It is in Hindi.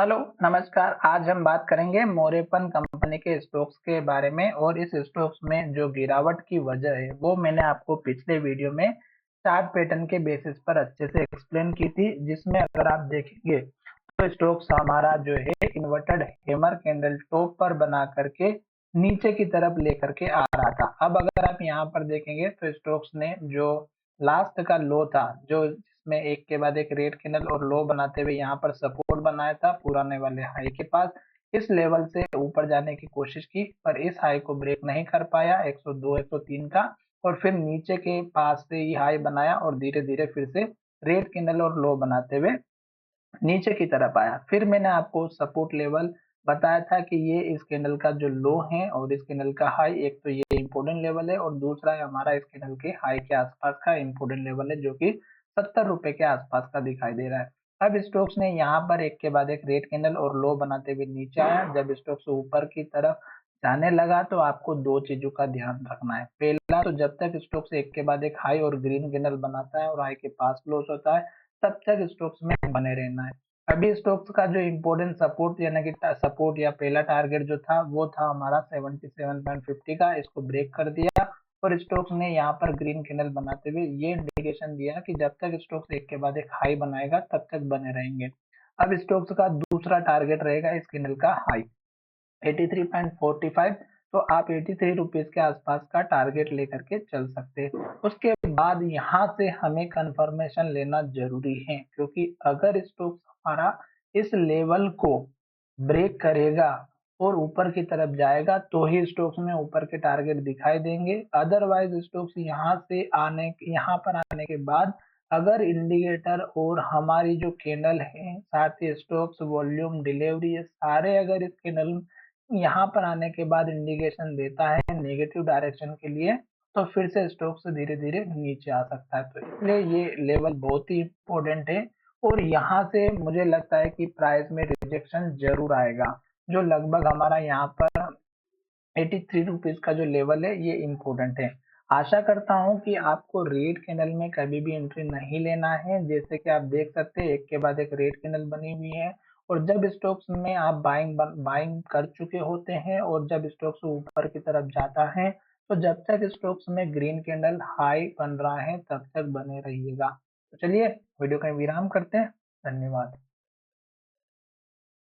हेलो, नमस्कार। आज हम बात करेंगे मोरेपन कंपनी के स्टॉक्स के बारे में और इस स्टॉक्स में जो गिरावट की वजह है वो मैंने आपको पिछले वीडियो में चार्ट पैटर्न के बेसिस पर अच्छे से एक्सप्लेन की थी, जिसमें अगर आप देखेंगे तो स्टॉक्स हमारा जो है इन्वर्टेड हैमर कैंडल टॉप पर बना करके नीचे की तरफ लेकर के आ रहा था। अब अगर आप यहाँ पर देखेंगे तो स्टॉक्स ने जो लास्ट का लो था, जो जिसमें एक के बाद एक रेड कैंडल और लो बनाते हुए यहाँ पर सपोर्ट बनाया था पुराने वाले हाई के पास, इस लेवल से ऊपर जाने की कोशिश की पर इस हाई को ब्रेक नहीं कर पाया 102 103 का, और फिर नीचे के पास से ही हाई बनाया और धीरे धीरे फिर से रेड कैंडल और लो बनाते हुए नीचे की तरफ आया। फिर मैंने आपको सपोर्ट लेवल बताया था कि ये इस कैंडल का जो लो है और इस कैंडल का हाई, एक तो ये इम्पोर्टेंट लेवल है और दूसरा है हमारा इस कैंडल के हाई के आसपास का इम्पोर्टेंट लेवल है, जो कि 70 रुपए के आसपास का दिखाई दे रहा है। अब स्टॉक्स ने यहाँ पर एक के बाद एक रेड कैंडल और लो बनाते हुए नीचे आया। जब स्टॉक्स ऊपर की तरफ जाने लगा तो आपको दो चीजों का ध्यान रखना है। पहला तो जब तक स्टॉक्स एक के बाद एक हाई और ग्रीन कैंडल बनाता है और हाई के पास क्लोज होता है, तब तक स्टॉक्स में बने रहना है। अभी स्टॉक्स का जो इम्पोर्टेंट सपोर्ट यानी कि सपोर्ट या पहला टारगेट जो था वो था हमारा 77.50 का, इसको ब्रेक कर दिया और स्टॉक्स ने यहाँ पर ग्रीन कैंडल बनाते हुए ये इंडिकेशन दिया कि जब तक स्टॉक्स एक के बाद एक हाई बनाएगा तब तक बने रहेंगे। अब स्टॉक्स का दूसरा टारगेट रहेगा इस कैंडल का हाई 83.45, तो आप 83 रुपीज के आसपास का टारगेट लेकर के चल सकते हैं। उसके बाद यहाँ से हमें कंफर्मेशन लेना जरूरी है, क्योंकि अगर स्टॉक्स हमारा इस लेवल को ब्रेक करेगा और ऊपर की तरफ जाएगा तो ही स्टॉक्स में ऊपर के टारगेट दिखाई देंगे। अदरवाइज स्टॉक्स यहाँ पर आने के बाद अगर इंडिकेटर और हमारी जो कैंडल है, साथ ही स्टॉक्स वॉल्यूम डिलीवरी, ये सारे अगर इस कैंडल यहाँ पर आने के बाद इंडिकेशन देता है नेगेटिव डायरेक्शन के लिए, तो फिर से स्टॉक्स धीरे धीरे नीचे आ सकता है। तो इसलिए ये लेवल बहुत ही इंपॉर्टेंट है और यहाँ से मुझे लगता है कि प्राइस में रिजेक्शन जरूर आएगा, जो लगभग हमारा यहाँ पर 83 रुपीज का जो लेवल है ये इम्पोर्टेंट है। आशा करता हूँ कि आपको रेड कैंडल में कभी भी एंट्री नहीं लेना है। जैसे कि आप देख सकते हैं एक के बाद एक रेड कैंडल बनी हुई है और जब स्टॉक्स में आप बाइंग कर चुके होते हैं और जब स्टॉक्स ऊपर की तरफ जाता है, तो जब तक स्टॉक्स में ग्रीन कैंडल हाई बन रहा है तब तक बने रहिएगा। तो चलिए वीडियो का विराम करते हैं। धन्यवाद।